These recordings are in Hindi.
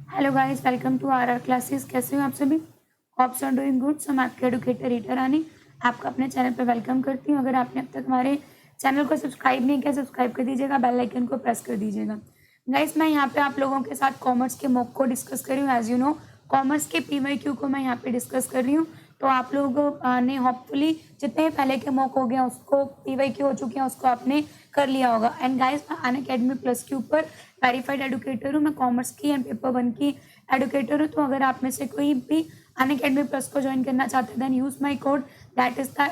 Hello guys, welcome to our classes. कैसे हो आप सभी? Hopes are doing good. सो मैं आपके एडुकेटर रीटा रानी आपका अपने चैनल पर वेलकम करती हूँ। अगर आपने अब तक हमारे चैनल को सब्सक्राइब नहीं किया, सब्सक्राइब कर दीजिएगा, बेल आइकन को प्रेस कर दीजिएगा। गाइस, मैं यहाँ पे आप लोगों के साथ कॉमर्स के मॉक को डिस्कस कर रही हूँ। एज यू नो, कॉमर्स के PYQ को मैं यहाँ पे डिस्कस कर रही हूँ। तो आप लोग ने होपफुली जितने पहले के मॉक हो गया उसको PYQ हो चुके हैं उसको आपने कर लिया होगा। एंड गाइस, मैं अनअकैडमी प्लस के ऊपर वेरीफाइड एडुकेटर हूँ। मैं कॉमर्स की एंड पेपर 1 की एडुकेटर हूँ। तो अगर आप में से कोई भी अनअकैडमी प्लस को ज्वाइन करना चाहते हैं, then use my code that is the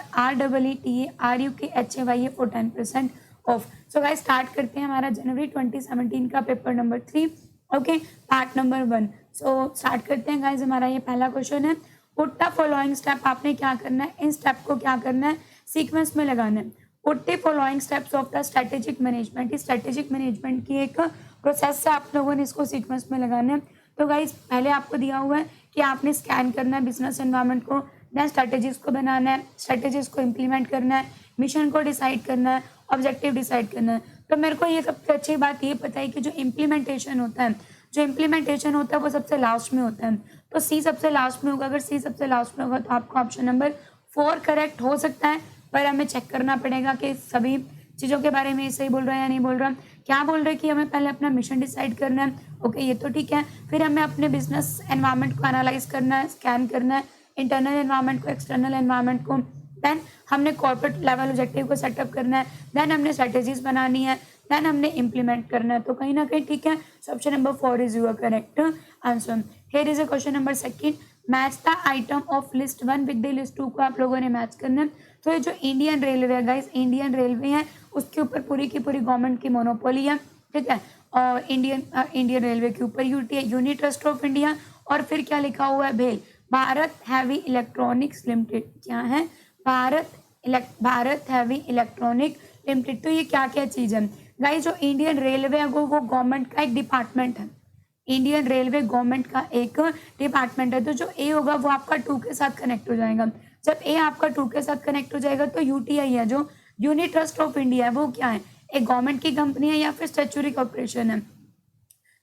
REETARUKHAYA for 10% off. So guys, start करते हैं हमारा जनवरी 2017 का paper number 3, okay, part number 1। So start करते हैं गाइस। हमारा ये पहला क्वेश्चन है, पुट द फॉलोइंग स्टेप। आपने क्या करना है, इन स्टेप को क्या करना है, सीक्वेंस में लगाना है। Put the following steps of the strategic management. इस स्ट्रेटेजिक मैनेजमेंट की एक प्रोसेस से आप लोगों ने इसको सीक्वेंस में लगाना है। तो गाइस, पहले आपको दिया हुआ है कि आपने स्कैन करना है बिजनेस एनवायरनमेंट को, देन स्ट्रेटेजीज को बनाना है, स्ट्रेटेजीज को इम्प्लीमेंट करना है, मिशन को डिसाइड करना है, ऑब्जेक्टिव डिसाइड करना है। तो मेरे को ये सबसे अच्छी बात ये पता है कि जो इम्प्लीमेंटेशन होता है वो सबसे लास्ट में होता है। तो सी सबसे लास्ट में होगा। अगर सी सबसे लास्ट में होगा तो आपका ऑप्शन नंबर 4 करेक्ट हो सकता है, पर हमें चेक करना पड़ेगा कि सभी चीज़ों के बारे में सही बोल रहा है या नहीं बोल रहा। क्या बोल रहे हैं कि हमें पहले अपना मिशन डिसाइड करना है, ओके, ये तो ठीक है। फिर हमें अपने बिजनेस एनवायरनमेंट को एनालाइज करना है, स्कैन करना है, इंटरनल एनवायरनमेंट को, एक्सटर्नल एनवायरनमेंट को, देन हमने कॉर्पोरेट लेवल ऑब्जेक्टिव को सेटअप करना है, देन हमने स्ट्रेटेजीज बनानी है, देन हमने इम्प्लीमेंट करना है। तो कहीं ना कहीं ठीक है। Option number 4 is your correct answer. Here is a question number 2, match the item of list 1 with the list 2 को आप लोगों ने मैच करना है। तो ये जो इंडियन रेलवे है गाइस, इंडियन रेलवे है, उसके ऊपर पूरी की पूरी गवर्नमेंट की मोनोपोली है, ठीक है। और इंडियन रेलवे के ऊपर यूनिट ट्रस्ट ऑफ इंडिया, और फिर क्या लिखा हुआ है, भेल, भारत हैवी इलेक्ट्रॉनिक्स लिमिटेड। क्या है, भारत हैवी इलेक्ट्रॉनिक लिमिटेड। तो ये क्या क्या चीज़ है गाइस, जो इंडियन रेलवे है वो गवर्नमेंट का एक डिपार्टमेंट है। इंडियन रेलवे गवर्नमेंट का एक डिपार्टमेंट है। तो जो ए होगा वो आपका 2 के साथ कनेक्ट हो जाएगा। जब ए आपका 2 के साथ कनेक्ट हो जाएगा तो यूटीआई है, जो यूनिट ट्रस्ट ऑफ इंडिया है, वो क्या है, एक गवर्नमेंट की कंपनी है या फिर स्टैट्यूटरी कॉर्पोरेशन है।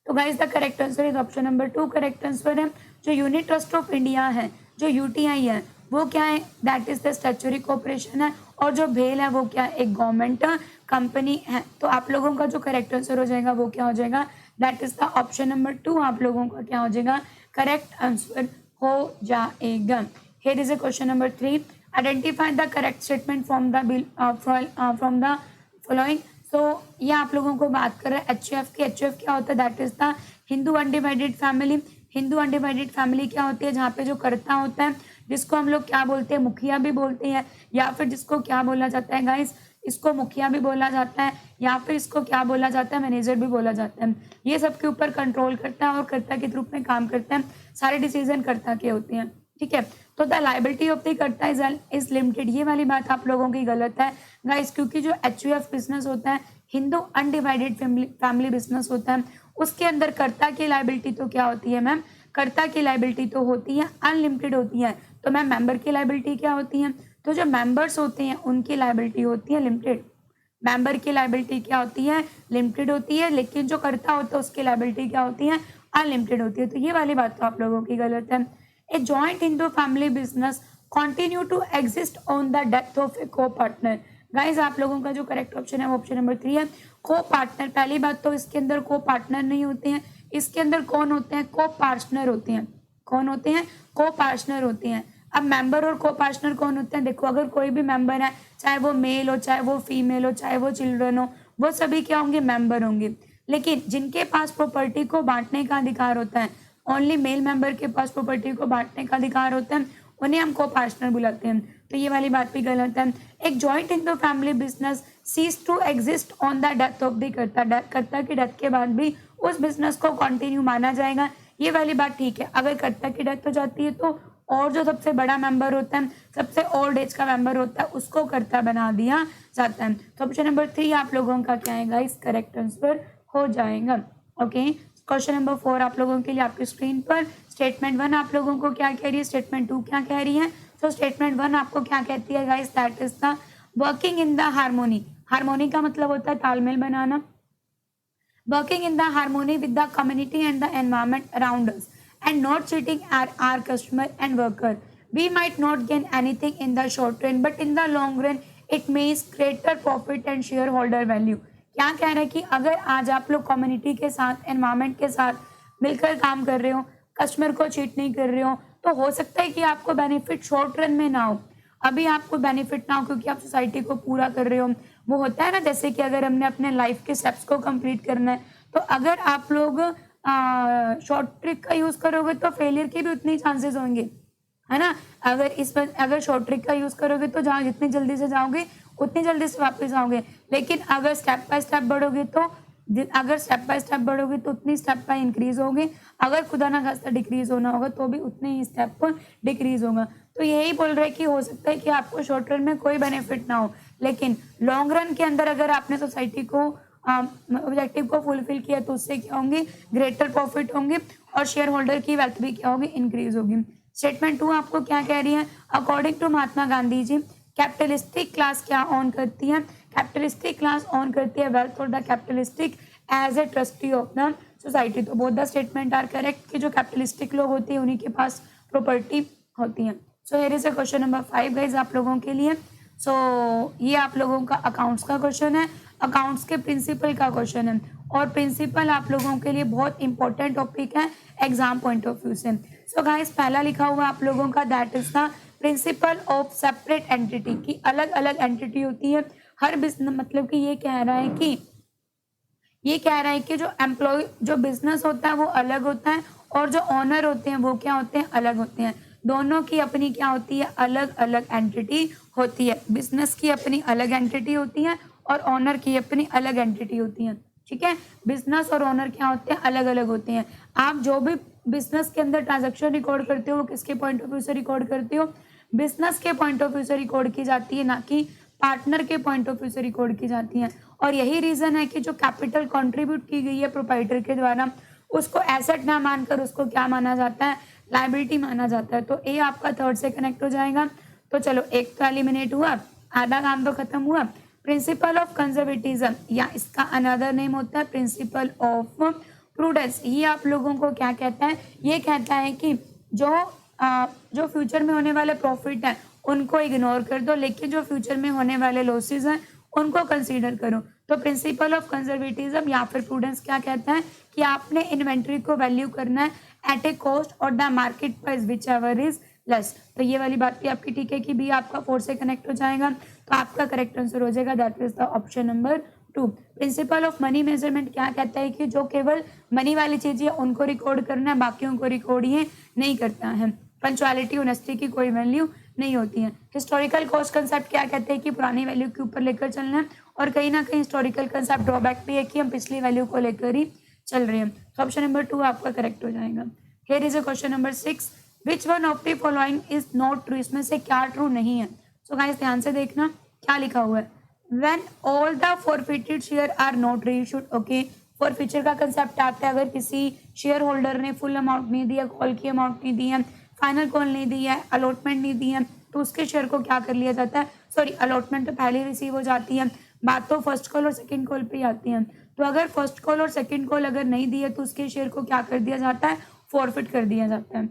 तो guys, the correct answer is option number 2 correct answer है। जो यूनिट ट्रस्ट ऑफ इंडिया है, जो यूटीआई है, वो क्या है, that is the statutory corporation है। और जो भेल है वो क्या है, एक गवर्नमेंट कंपनी है। तो आप लोगों का जो करेक्ट आंसर हो जाएगा वो क्या हो जाएगा, that is the option number 2 आप लोगों का क्या हो जाएगा, करेक्ट आंसर हो जाएगा। Here is a question number 3, identify the correct statement from the following. तो ये आप लोगों को बात कर रहे हैं HUF की। HUF क्या होता है, that is the Hindu undivided family. Hindu undivided family क्या होती है, जहाँ पे जो कर्ता होता है, जिसको हम लोग क्या बोलते हैं, मुखिया भी बोलते हैं, या फिर जिसको क्या बोला जाता है गाइस, इसको मुखिया भी बोला जाता है, या फिर इसको क्या बोला जाता है, मैनेजर भी बोला जाता है। ये सबके ऊपर कंट्रोल करता है और कर्ता के रूप में काम करता है। सारे डिसीजन कर्ता के होते हैं, ठीक है। तो द लाइबिलिटी ऑफ द कर्ता इज लिमिटेड, ये वाली बात आप लोगों की गलत है गाइस, क्योंकि जो HUF बिजनेस होता है, हिंदू अनडिवाइडेड फैमिली बिजनेस होता है, उसके अंदर कर्ता की लाइबिलिटी तो क्या होती है मैम, कर्ता की लाइबिलिटी तो होती है अनलिमिटेड होती है। तो मैम, मेंबर की लाइबिलिटी क्या होती है, तो जो मेंबर्स होते हैं उनकी लाइबिलिटी होती है लिमिटेड। मेंबर की लाइबिलिटी क्या होती है, लिमिटेड होती है, लेकिन जो कर्ता होता है उसकी लाइबिलिटी क्या होती है, अनलिमिटेड होती है। तो ये वाली बात तो आप लोगों की गलत है। A joint Hindu family business continue to exist on the death of a co partner. Guys, आप लोगों का जो करेक्ट ऑप्शन है वो ऑप्शन नंबर 3 है, को पार्टनर। पहली बात तो इसके अंदर को पार्टनर नहीं होते हैं, इसके अंदर कौन होते हैं, को पार्टनर होते हैं। कौन होते हैं, को पार्टनर होते हैं। अब मेंबर और को पार्टनर कौन होते हैं, देखो, अगर कोई भी मेंबर है, चाहे वो मेल हो, चाहे वो फीमेल हो, चाहे वो चिल्ड्रन हो, वो सभी क्या होंगे, मेंबर होंगे। लेकिन जिनके पास प्रॉपर्टी को बांटने का अधिकार होता है, ओनली मेल मेंबर के पास प्रॉपर्टी को बांटने का अधिकार होता है, उन्हें हम को पार्टनर बुलाते हैं। तो ये वाली बात भी गलत है। एक joint Hindu family business ceases to exist on the death of the karta. कर्ता की डेथ के बाद भी उस बिजनेस को कंटिन्यू माना जाएगा, ये वाली बात ठीक है। अगर कर्ता की डेथ हो जाती है तो और जो सबसे बड़ा मेंबर होता है, सबसे ओल्ड एज का मेंबर होता है, उसको कर्ता बना दिया जाता है। तो ऑप्शन नंबर 3 आप लोगों का क्या है गाइस, करेक्ट आंसर हो जाएगा, ओके। क्वेश्चन नंबर 4 आप लोगों के लिए आपकी स्क्रीन पर, स्टेटमेंट 1 आप लोगों को क्या कह रही है, स्टेटमेंट 2 क्या कह रही है। सो स्टेटमेंट 1 आपको क्या कहती है guys, that is the working in the harmony. Harmony का मतलब होता है तालमेल बनाना। working in the harmony with the community and the environment around us, and not cheating our customer and worker. We might not gain anything in the short run, but in the long run, it means greater profit and shareholder value. क्या कह रहे हैं कि अगर आज आप लोग कम्युनिटी के साथ, एनवायरमेंट के साथ मिलकर काम कर रहे हो, कस्टमर को चीट नहीं कर रहे हो, तो हो सकता है कि आपको बेनिफिट शॉर्ट रन में ना हो, अभी आपको बेनिफिट ना हो क्योंकि आप सोसाइटी को पूरा कर रहे हो। वो होता है ना, जैसे कि अगर हमने अपने लाइफ के स्टेप्स को कंप्लीट करना है, तो अगर आप लोग शॉर्ट ट्रिक का यूज़ करोगे तो फेलियर के भी उतने चांसेस होंगे, है ना। अगर शॉर्ट ट्रिक का यूज़ करोगे तो जहाँ जितनी जल्दी से जाओगे उतनी जल्दी से वापस आओगे, लेकिन अगर स्टेप बाय स्टेप बढ़ोगे तो उतनी स्टेप बाय इंक्रीज होगे, अगर खुदा ना खास्ता डिक्रीज होना होगा तो भी उतने ही स्टेप डिक्रीज होगा। तो यही बोल रहे हैं कि हो सकता है कि आपको शॉर्ट रन में कोई बेनिफिट ना हो, लेकिन लॉन्ग रन के अंदर अगर आपने सोसाइटी को ऑब्जेक्टिव को फुलफिल किया तो उससे क्या होंगे, ग्रेटर प्रॉफिट होंगे और शेयर होल्डर की वेल्थ भी क्या होगी, इंक्रीज होगी। स्टेटमेंट 2 आपको क्या कह रही है, according to Mahatma Gandhi ji capitalistic class क्या ऑन करती है, कैपिटलिस्टिक क्लास ऑन करती है वेल्थ और the capitalistic as a trustee of the society. तो both the statement are correct कि जो कैपिटलिस्टिक लोग होते हैं उन्हीं के पास प्रॉपर्टी होती है। So here is a question number 5 guys आप लोगों के लिए। ये आप लोगों का अकाउंट्स का क्वेश्चन है, अकाउंट्स के प्रिंसिपल का क्वेश्चन है, और प्रिंसिपल आप लोगों के लिए बहुत इंपॉर्टेंट टॉपिक है एग्जाम पॉइंट ऑफ व्यू से। सो गाइस पहला लिखा हुआ आप लोगों का that is the principle of separate entity की अलग अलग एंटिटी होती है हर बिजनेस, मतलब कि ये कह रहा है कि जो एम्प्लॉय जो बिजनेस होता है वो अलग होता है और जो ऑनर होते हैं वो क्या होते हैं, अलग होते हैं। दोनों की अपनी क्या होती है, अलग अलग एंटिटी होती है। बिजनेस की अपनी अलग एंटिटी होती है और ऑनर की अपनी अलग एंटिटी होती है, ठीक है। बिजनेस और ऑनर क्या होते हैं, अलग अलग होते हैं। आप जो भी बिजनेस के अंदर ट्रांजैक्शन रिकॉर्ड करते हो वो किसके पॉइंट ऑफ व्यू से रिकॉर्ड करते हो, बिजनेस के पॉइंट ऑफ व्यू से रिकॉर्ड की जाती है, ना कि पार्टनर के पॉइंट ऑफ व्यू से रिकॉर्ड की जाती है। और यही रीजन है कि जो कैपिटल कंट्रीब्यूट की गई है प्रोप्राइटर के द्वारा उसको एसेट ना मानकर उसको क्या माना जाता है, लायबिलिटी माना जाता है। तो ए आपका थर्ड से कनेक्ट हो जाएगा। तो चलो एक तो एलिमिनेट हुआ, आधा काम तो खत्म हुआ। प्रिंसिपल ऑफ कंजर्वेटिज्म या इसका अनदर नेम होता है प्रिंसिपल ऑफ प्रूडेंस। ये आप लोगों को क्या कहता है, ये कहता है कि जो फ्यूचर में होने वाले प्रॉफिट हैं उनको इग्नोर कर दो, लेकिन जो फ्यूचर में होने वाले लॉसेज हैं उनको कंसीडर करो। तो प्रिंसिपल ऑफ कंजर्वेटिज्म या फिर प्रूडेंस क्या कहता है कि आपने इन्वेंट्री को वैल्यू करना है एट ए कॉस्ट और the market price which ever is less. तो ये वाली बात भी आपकी ठीक है कि बी आपका 4 से कनेक्ट हो जाएगा। तो आपका करेक्ट आंसर हो जाएगा that is the option number 2। Principle of money measurement क्या कहता है कि जो केवल मनी वाली चीज़ें उनको रिकॉर्ड करना है, बाकियों को रिकॉर्ड ये नहीं करता है। पंचुअलिटी ऑनेस्टी की कोई वैल्यू नहीं होती है। हिस्टोरिकल कॉस्ट कंसेप्ट क्या कहते हैं कि पुरानी वैल्यू के ऊपर लेकर चलना है, और कहीं ना कहीं हिस्टोरिकल कंसेप्ट ड्रॉबैक भी है कि हम पिछली वैल्यू को लेकर ही चल रहे हैं। तो ऑप्शन नंबर 2 आपका करेक्ट हो जाएगा। Here is a question number 6, which one of the following is not true, इसमें से क्या ट्रू नहीं है। सो गाइस ध्यान से देखना क्या लिखा हुआ है, when all the forfeited share are not reissued. Okay, forfeiture का कंसेप्ट आता है अगर किसी शेयर होल्डर ने फुल अमाउंट नहीं दिया, कॉल की अमाउंट नहीं दी है, फाइनल कॉल नहीं दी है, अलॉटमेंट नहीं दी है, तो उसके शेयर को क्या कर लिया जाता है, सॉरी अलॉटमेंट तो पहले रिसीव हो जाती है, बात तो फर्स्ट कॉल और सेकंड कॉल पे आती है। तो अगर फर्स्ट कॉल और सेकंड कॉल अगर नहीं दी है तो उसके शेयर को क्या कर दिया जाता है, फॉरफिट कर दिया जाता है।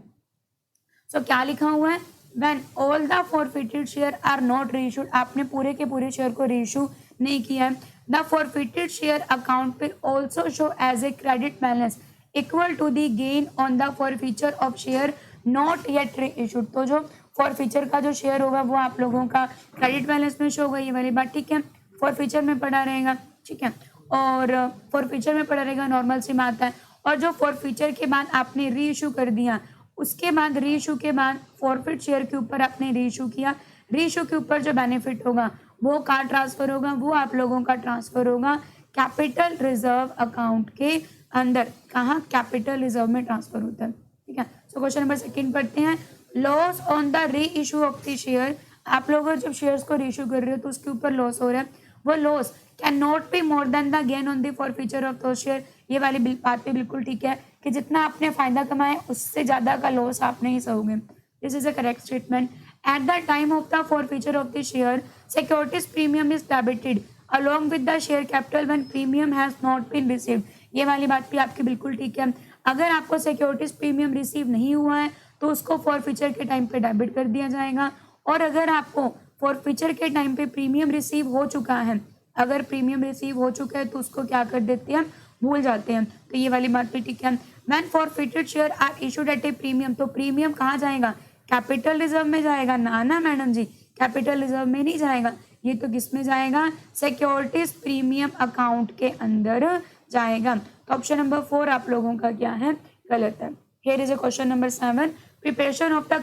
सो क्या लिखा हुआ है, when all the forfeited share are not reissued, आपने पूरे के पूरे शेयर को रीइश्यू नहीं किया है। The forfeited share account will also show as a credit balance equal to the gain on the forfeiture of share not yet reissued. तो जो फॉरफीचर का जो शेयर होगा वो आप लोगों का क्रेडिट बैलेंस में शो होगा, ये वाली बात ठीक है, फॉरफीचर में पड़ा रहेगा, ठीक है। और फॉरफीचर में पड़ा रहेगा, नॉर्मल सी बात है। और जो फॉरफीचर के बाद आपने री इशू कर दिया, उसके बाद री इशू के बाद फॉरफिट शेयर के ऊपर आपने री इशू किया, री इशू के ऊपर जो बेनिफिट होगा वो कहाँ ट्रांसफर होगा, वो आप लोगों का ट्रांसफर होगा कैपिटल रिजर्व अकाउंट के अंदर। कहाँ, कैपिटल रिजर्व में ट्रांसफर होता है, ठीक है। सो क्वेश्चन नंबर 2 पढ़ते हैं, लॉस ऑन द री इशू ऑफ द शेयर। आप लोग जब शेयर्स को री इशू कर रहे हो तो उसके ऊपर लॉस हो रहा है, वो loss can not be more than the gain on the forfeiture of दो शेयर। ये वाली बात भी बिल्कुल ठीक है कि जितना आपने फायदा कमाया उससे ज़्यादा का लॉस आप नहीं सहोगे। This is a correct statement. At the time of the forfeiture of the share securities premium is debited along with the share capital when premium has not been received। ये वाली बात भी आपकी बिल्कुल ठीक है। अगर आपको सिक्योरिटीज प्रीमियम रिसीव नहीं हुआ है तो उसको फॉरफीचर के टाइम पे डेबिट कर दिया जाएगा, और अगर आपको फॉरफीचर के टाइम पे प्रीमियम रिसीव हो चुका है, अगर प्रीमियम रिसीव हो चुका है तो उसको क्या कर देते हैं, भूल जाते हैं। तो ये वाली बात भी ठीक है। When forfeited share are issued at a premium, तो प्रीमियम कहाँ जाएगा, कैपिटल रिजर्व में जाएगा ना मैडम जी, कैपिटल रिजर्व में नहीं जाएगा, ये तो किस में जाएगा, सिक्योरिटीज प्रीमियम अकाउंट के अंदर जाएगा। तो ऑप्शन नंबर 4 आप लोगों का क्या है, गलत है। Here is a question number 7, preparation of the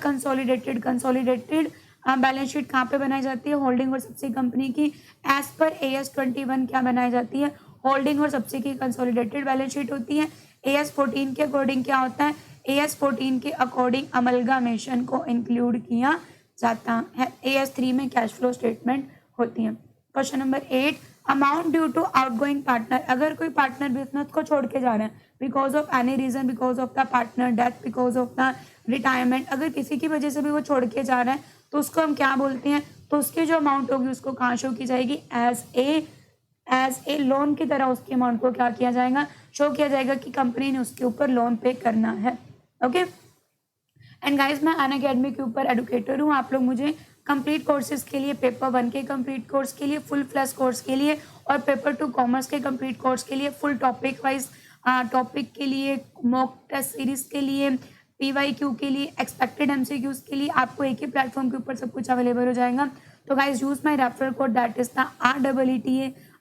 consolidated balance sheet कहाँ पे बनाई जाती है, होल्डिंग और सब्सिडी कंपनी की। एज पर AS 21 क्या बनाई जाती है, होल्डिंग और सब्सिडी की कंसोलिडेटेड बैलेंस शीट होती है। AS 14 के अकॉर्डिंग क्या होता है, AS 14 के अकॉर्डिंग अमलगामेशन को इंक्लूड किया जाता है। AS 3 में कैश फ्लो स्टेटमेंट होती है। Question number 8, amount due to outgoing partner, अगर कोई पार्टनर बिजनेस को छोड़ के जा रहे हैं because of any reason, because of the partner death, because of the retirement, अगर किसी की वजह से भी वो छोड़ के जा रहा है तो उसको हम क्या बोलते हैं, तो उसकी जो अमाउंट होगी उसको कहाँ शो की जाएगी, एज ए लोन की तरह उसकी अमाउंट को क्या किया जाएगा, शो किया जाएगा कि कंपनी ने उसके ऊपर लोन पे करना है। ओके एंड गाइस, मैं अनअकैडमी के ऊपर एडुकेटर हूँ। आप लोग मुझे कंप्लीट कोर्सेज के लिए, पेपर 1 के कंप्लीट कोर्स के लिए, फुल फ्लैश कोर्स के लिए और पेपर 2 कॉमर्स के कंप्लीट कोर्स के लिए, फुल टॉपिक वाइज टॉपिक के लिए, मॉक टेस्ट सीरीज के लिए, PYQ के लिए, एक्सपेक्टेड MCQs के लिए आपको एक ही प्लेटफॉर्म के ऊपर सब कुछ अवेलेबल हो जाएगा। तो guys use my referral code that is the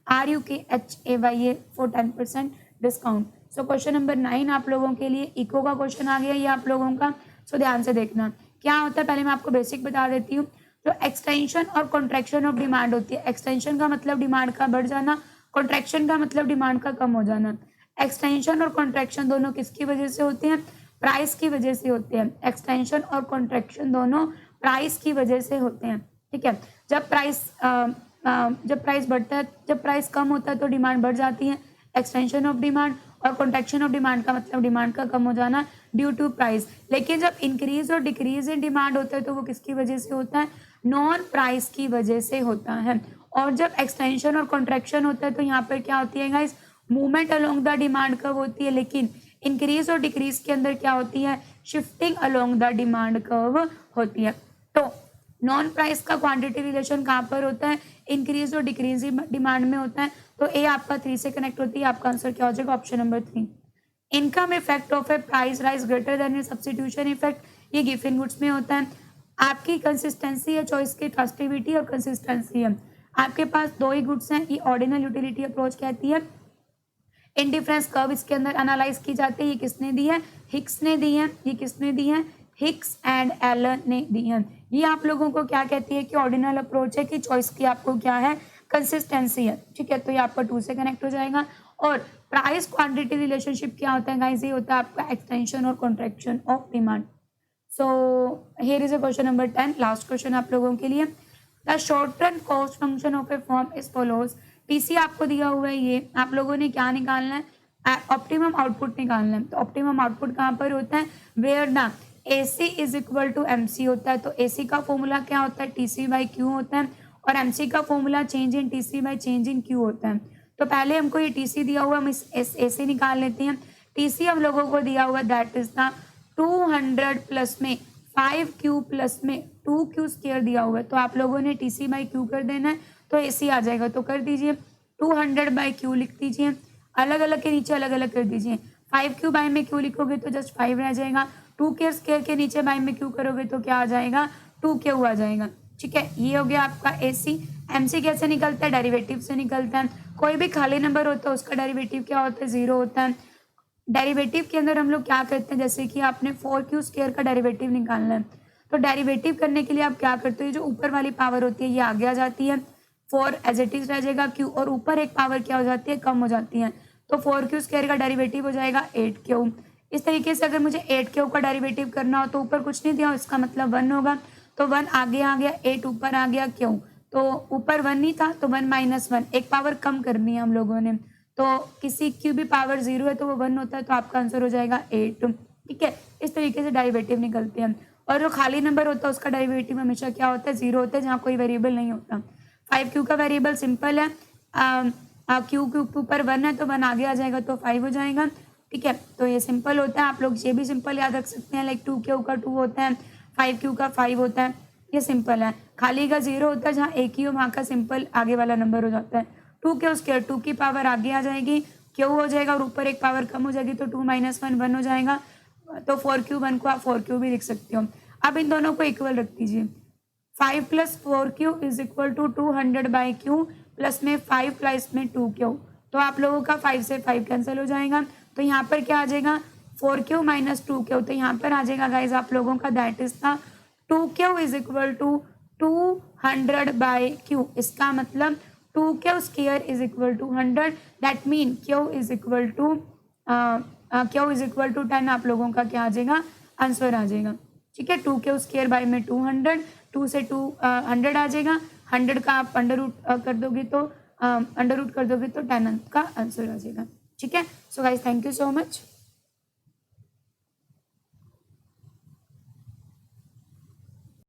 REETA for 10% discount. So question number 9 आप लोगों के लिए इको का क्वेश्चन आ गया ये आप लोगों का। सो ध्यान से देखना क्या होता है, पहले मैं आपको बेसिक बता देती हूँ। जो एक्सटेंशन और कॉन्ट्रैक्शन ऑफ डिमांड होती है, एक्सटेंशन का मतलब डिमांड का बढ़ जाना, कॉन्ट्रैक्शन का मतलब डिमांड का कम हो जाना। एक्सटेंशन और कॉन्ट्रैक्शन दोनों किसकी वजह से होते हैं, प्राइस की वजह से होते हैं। एक्सटेंशन और कॉन्ट्रैक्शन दोनों प्राइस की वजह से होते हैं, ठीक है। जब प्राइस बढ़ता है, जब प्राइस कम होता है तो डिमांड बढ़ जाती है, एक्सटेंशन ऑफ डिमांड, और कॉन्ट्रैक्शन ऑफ डिमांड का मतलब डिमांड का कम हो जाना ड्यू टू प्राइस। लेकिन जब इंक्रीज और डिक्रीज इन डिमांड होता है तो वो किसकी वजह से होता है, नॉन प्राइस की वजह से होता है। और जब एक्सटेंशन और कॉन्ट्रैक्शन होता है तो यहाँ पर क्या होती है guys, movement along the demand curve होती है, लेकिन इंक्रीज और डिक्रीज के अंदर क्या होती है, shifting along the demand curve होती है। तो नॉन प्राइस का क्वांटिटी रिलेशन कहाँ पर होता है, इंक्रीज और डिक्रीज डिमांड में होता है। तो ए आपका 3 से कनेक्ट होती है, आपका आंसर क्या हो जाएगा, option number 3। Income effect of A price rise greater than A substitution effect, ये गिवन गुड्स में होता है। आपकी कंसिस्टेंसी है चॉइस की, ट्रस्टिविटी और कंसिस्टेंसी है। आपके पास 2 ही गुड्स हैं, ये ऑर्डिनल यूटिलिटी अप्रोच कहती है। इंडिफरेंस कर्व इसके अंदर एनालाइज की जाती है, ये किसने दी है, हिक्स ने दी है। ये किसने दी है, हिक्स एंड एलन ने दी है। ये आप लोगों को क्या कहती है कि ऑर्डिनल अप्रोच है, कि चॉइस की आपको क्या है, कंसिस्टेंसी है, ठीक है। तो ये आपका 2 से कनेक्ट हो जाएगा। और प्राइस क्वांटिटी रिलेशनशिप क्या होता है गाइस, ये होता है आपका एक्सटेंशन और contraction of demand. So here is a question number 10, last question आप लोगों के लिए। The short run cost function of A form is follows. TC आपको दिया हुआ है, ये आप लोगों ने क्या निकालना है, ऑप्टिमम आउटपुट निकालना है। तो ऑप्टिमम आउटपुट कहाँ पर होता है, where the AC is equal to MC होता है। तो AC का फॉर्मूला क्या होता है, TC/Q होता है, और MC का फॉर्मूला चेंज इन TC/चेंज इन Q होता है। तो पहले हमको ये TC दिया हुआ, हम इस AC निकाल लेते हैं। TC हम लोगों को दिया हुआ दैट इज द 200 प्लस में 5Q प्लस में 2Q स्क्वायर दिया हुआ है। तो आप लोगों ने TC/Q कर देना है, तो AC आ जाएगा। तो कर दीजिए 200/Q लिख दीजिए, अलग अलग के नीचे अलग अलग कर दीजिए। 5Q बाय में Q लिखोगे तो जस्ट 5 रह जाएगा, 2K स्क्वायर के नीचे बाय में Q करोगे तो क्या आ जाएगा, 2Q आ जाएगा, ठीक है। ये हो गया आपका AC। MC कैसे निकलता है, डेरिवेटिव से निकलता है। कोई भी खाली नंबर होता है उसका डेरिवेटिव क्या होता है, 0 होता है। डेरिवेटिव के अंदर हम लोग क्या करते हैं, जैसे कि आपने 4Q स्क्वायर का डेरिवेटिव निकालना है, तो डेरिवेटिव करने के लिए आप क्या करते हो, जो ऊपर वाली पावर होती है ये आगे आ जाती है, 4 एज इट इज रह जाएगा Q, और ऊपर एक पावर क्या हो जाती है, कम हो जाती है। तो 4Q स्क्वायर का डेरिवेटिव हो जाएगा 8Q। इस तरीके से अगर मुझे 8Q का डेरिवेटिव करना हो तो ऊपर कुछ नहीं दिया, इसका मतलब 1 होगा, तो 1 आगे आ गया, 8 ऊपर आ गया, Q तो ऊपर 1 नहीं था तो 1 - 1, एक पावर कम करनी है हम लोगों ने। तो किसी की भी पावर 0 है तो वो 1 होता है, तो आपका आंसर हो जाएगा 8, ठीक है। इस तरीके से डेरिवेटिव निकलते हैं। और जो खाली नंबर होता है उसका डेरिवेटिव हमेशा क्या होता है, 0 होता है, जहाँ कोई वेरिएबल नहीं होता। 5Q का वेरिएबल सिंपल है, क्यू के ऊपर 1 है तो 1 आगे आ जाएगा तो 5 हो जाएगा। ठीक है, तो ये सिंपल होता है, आप लोग ये भी सिंपल याद रख सकते हैं, लाइक 2 क्यू का 2 होता है, 5 क्यू का 5 होता है, ये सिंपल है। खाली का 0 होता है, जहाँ एक ही हो वहाँ का सिंपल आगे वाला नंबर हो जाता है। 2 क्यू स्क्वायर 2 की पावर आगे आ जाएगी, क्यू हो जाएगा और ऊपर एक पावर कम हो जाएगी तो 2 - 1 1 हो जाएगा। तो 4 क्यू 1 को आप 4 क्यू भी लिख सकते हो। अब इन दोनों को इक्वल रख दीजिए। 5 + 4q is equal to 200/q plus में 5 प्लस में 2q। तो आप लोगों का 5 से 5 कैंसिल हो जाएगा, तो यहाँ पर क्या आ जाएगा 4q - 2q। तो यहाँ पर आ जाएगा गाइज आप लोगों का दैट इज था 2q is equal to 200/q। इसका मतलब 2q square is equal to 100, that mean q is equal to 10। आप लोगों का क्या आ जाएगा आंसर आ जाएगा। ठीक है, 2q स्क्वायर बाय में 200, 2 से 2 100 आ जाएगा, 100 का आप अंडर रूट कर दोगे तो 10 का आंसर आ जाएगा। ठीक है, so guys thank you so much.